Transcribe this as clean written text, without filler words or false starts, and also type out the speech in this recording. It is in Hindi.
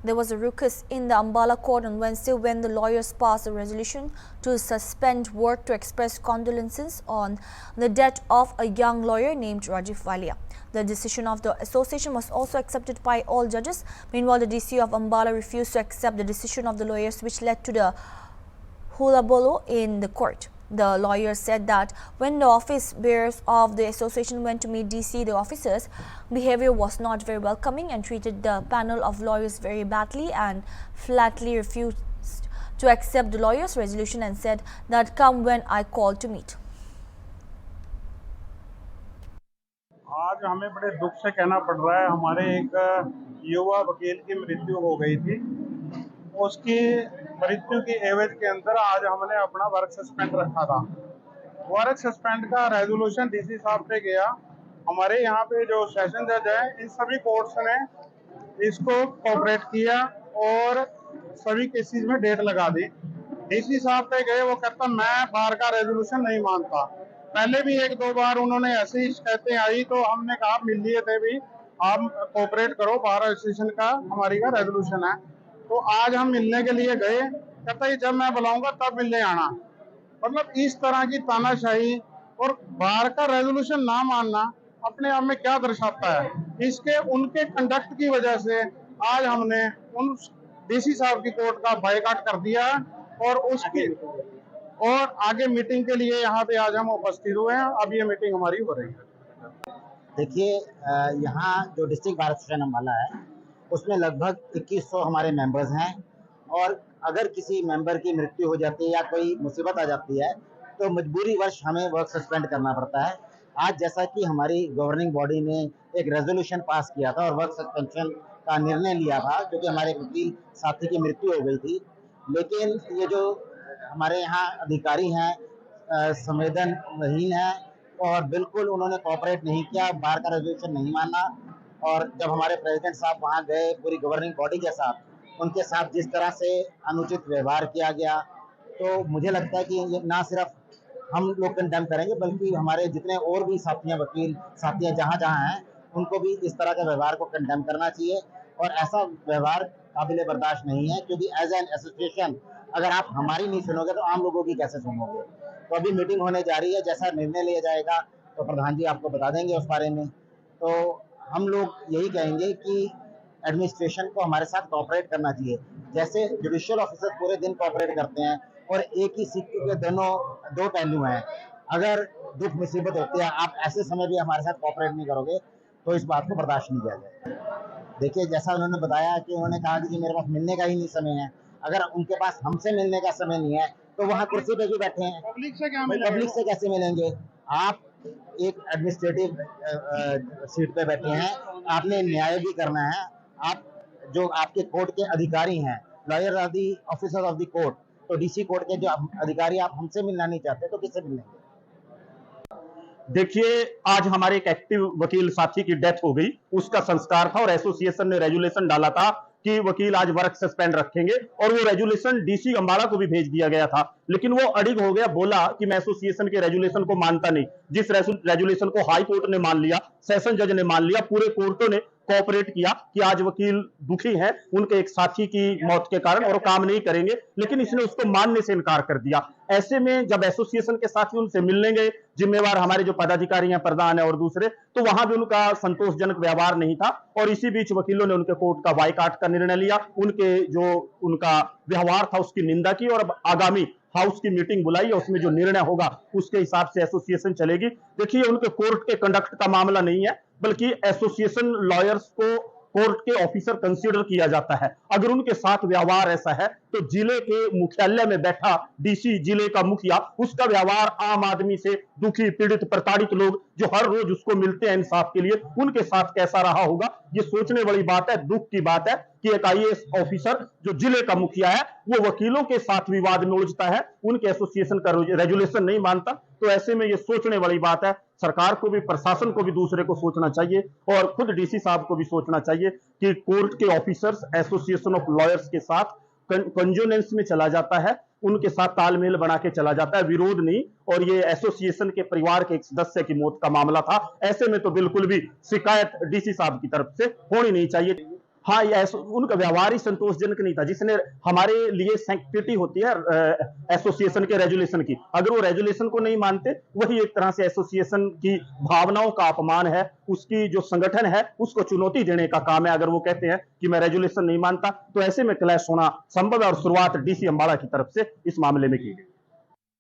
There was a ruckus in the Ambala court on Wednesday when the lawyers passed a resolution to suspend work to express condolences on the death of a young lawyer named Rajiv Walia. The decision of the association was also accepted by all judges. Meanwhile, the DC of Ambala refused to accept the decision of the lawyers, which led to the hullabaloo in the court. The lawyer said that when the office bearers of the association went to meet DC, the officers' behavior was not very welcoming and treated the panel of lawyers very badly and flatly refused to accept the lawyer's resolution and said that come when I called to meet. आज हमें बड़े दुख से कहना पड़ रहा है, हमारे एक युवा वकील की मृत्यु हो गई थी। उसकी मृत्यु की एवज के अंदर आज हमने अपना वर्क सस्पेंड रखा था। वर्क सस्पेंड का रेजोल्यूशन डीसी साहब पे गया। हमारे यहाँ पे जो सेशन जज है, इन सभी कोर्ट्स ने इसको कोऑपरेट किया और सभी केसेस में डेट लगा दी। डीसी साहब पे गए, वो कहता मैं बार का रेजोल्यूशन नहीं मानता। पहले भी एक दो बार उन्होंने ऐसी शिकायतें आई तो हमने कहा मिल लिए थे भी, आप कोऑपरेट करो, बार एसोसिएशन का हमारी का रेजोल्यूशन है। तो आज हम मिलने के लिए गए, कहता है जब मैं बुलाऊंगा तब मिलने आना। मतलब इस तरह की तानाशाही और बार का रेजोल्यूशन ना मानना अपने आप में क्या दर्शाता है। इसके उनके कंडक्ट की वजह से आज हमने उन डीसी साहब की कोर्ट का बायकॉट कर दिया और उसकी और आगे मीटिंग के लिए यहाँ पे आज हम उपस्थित हुए हैं। अब ये मीटिंग हमारी हो रही है। देखिए, यहाँ जो डिस्ट्रिक्ट बार एसोसिएशन अम्बाला है उसमें लगभग 2100 हमारे मेंबर्स हैं और अगर किसी मेंबर की मृत्यु हो जाती है या कोई मुसीबत आ जाती है तो मजबूरीवश हमें वर्क सस्पेंड करना पड़ता है। आज जैसा कि हमारी गवर्निंग बॉडी ने एक रेजोल्यूशन पास किया था और वर्क सस्पेंशन का निर्णय लिया था क्योंकि हमारे वकील साथी की मृत्यु हो गई थी, लेकिन ये जो हमारे यहाँ अधिकारी हैं संवेदनहीन हैं और बिल्कुल उन्होंने कोऑपरेट नहीं किया, बार का रेजोल्यूशन नहीं माना। और जब हमारे प्रेसिडेंट साहब वहाँ गए पूरी गवर्निंग बॉडी के साथ, उनके साथ जिस तरह से अनुचित व्यवहार किया गया, तो मुझे लगता है कि ये ना सिर्फ हम लोग कंडेम करेंगे बल्कि हमारे जितने और भी साथियाँ वकील साथियाँ जहाँ जहाँ हैं उनको भी इस तरह के व्यवहार को कंडेम करना चाहिए और ऐसा व्यवहार काबिल बर्दाश्त नहीं है क्योंकि एज एन एसोसिएशन अगर आप हमारी नहीं सुनोगे तो आम लोगों की कैसे सुनोगे। तो अभी मीटिंग होने जा रही है, जैसा निर्णय लिया जाएगा तो प्रधान जी आपको बता देंगे उस बारे में। तो हम लोग यही कहेंगे कि एडमिनिस्ट्रेशन को हमारे साथ कोऑपरेट करना चाहिए। जैसे जुडिशियल ऑफिसर पूरे दिन कोऑपरेट करते हैं और एक ही सिक्के के दो पहलू हैं। अगर दुख मुसीबत होती है, आप ऐसे समय भी हमारे साथ कोऑपरेट नहीं करोगे तो इस बात को बर्दाश्त नहीं किया जाएगा। देखिए, जैसा उन्होंने बताया कि उन्होंने कहा कि मेरे पास मिलने का ही नहीं समय है। अगर उनके पास हमसे मिलने का समय नहीं है तो वहाँ कुर्सी पे भी बैठे हैं, पब्लिक से कैसे मिलेंगे। आप एक एडमिनिस्ट्रेटिव सीट पे बैठे हैं, आपने न्याय भी करना है। आप जो आपके कोर्ट के अधिकारी हैं, lawyer are the officer of the court, तो डीसी कोर्ट के जो अधिकारी आप हमसे मिलना नहीं चाहते तो किससे मिलेंगे। देखिए, आज हमारे एक एक्टिव वकील साथी की डेथ हो गई, उसका संस्कार था और एसोसिएशन ने रेजुलेशन डाला था कि वकील आज वर्क सस्पेंड रखेंगे और वो रेजुलेशन डीसी अम्बाला को भी भेज दिया गया था, लेकिन वो अडिग हो गया, बोला कि मैं एसोसिएशन के रेजुलेशन को मानता नहीं। जिस रेजुलेशन को हाई कोर्ट ने मान लिया, सेशन जज ने मान लिया, पूरे कोर्टों ने कोऑपरेट किया कि आज वकील दुखी हैं उनके एक साथी की मौत के कारण और वो काम नहीं करेंगे, लेकिन इसने उसको मानने से इनकार कर दिया। ऐसे में जब एसोसिएशन के साथी उनसे मिलने गए, जिम्मेवार हमारे जो पदाधिकारी हैं, प्रधान है और दूसरे, तो वहां भी उनका संतोषजनक व्यवहार नहीं था और इसी बीच वकीलों ने उनके कोर्ट का बायकॉट का निर्णय लिया, उनके जो उनका व्यवहार था उसकी निंदा की और अब आगामी हाउस की मीटिंग बुलाई है, उसमें जो निर्णय होगा उसके हिसाब से एसोसिएशन चलेगी। देखिए, उनके कोर्ट के कंडक्ट का मामला नहीं है बल्कि एसोसिएशन लॉयर्स को कोर्ट के ऑफिसर कंसीडर किया जाता है। अगर उनके साथ व्यवहार ऐसा है तो जिले के मुख्यालय में बैठा डीसी, जिले का मुखिया, उसका व्यवहार आम आदमी से, दुखी पीड़ित प्रताड़ित लोग जो हर रोज उसको मिलते हैं इंसाफ के लिए, उनके साथ कैसा रहा होगा, ये सोचने वाली बात है। दुख की बात है कि एक आईएएस ऑफिसर जो जिले का मुखिया है वो वकीलों के साथ विवाद में उलझता है, उनके एसोसिएशन का रेजुलेशन नहीं मानता। तो ऐसे में ये सोचने वाली बात है। सरकार को भी, प्रशासन को भी दूसरे को सोचना चाहिए और खुद डीसी साहब को भी सोचना चाहिए कि कोर्ट के ऑफिसर्स एसोसिएशन ऑफ लॉयर्स के साथ कंजोनेंस में चला जाता है, उनके साथ तालमेल बना के चला जाता है, विरोध नहीं। और ये एसोसिएशन के परिवार के एक सदस्य की मौत का मामला था, ऐसे में तो बिल्कुल भी शिकायत डीसी साहब की तरफ से होनी नहीं चाहिए। हाँ, ये उनका व्यवहार ही संतोषजनक नहीं था, जिसने हमारे लिए सैंक्टिटी होती है एसोसिएशन के रेजुलेशन की। अगर वो रेजुलेशन को नहीं मानते, वही एक तरह से एसोसिएशन की भावनाओं का अपमान है, उसकी जो संगठन है उसको चुनौती देने का काम है। अगर वो कहते हैं कि मैं रेजुलेशन नहीं मानता, तो ऐसे में क्लैश होना संभव है और शुरुआत डीसी अंबाला की तरफ से इस मामले में की गई।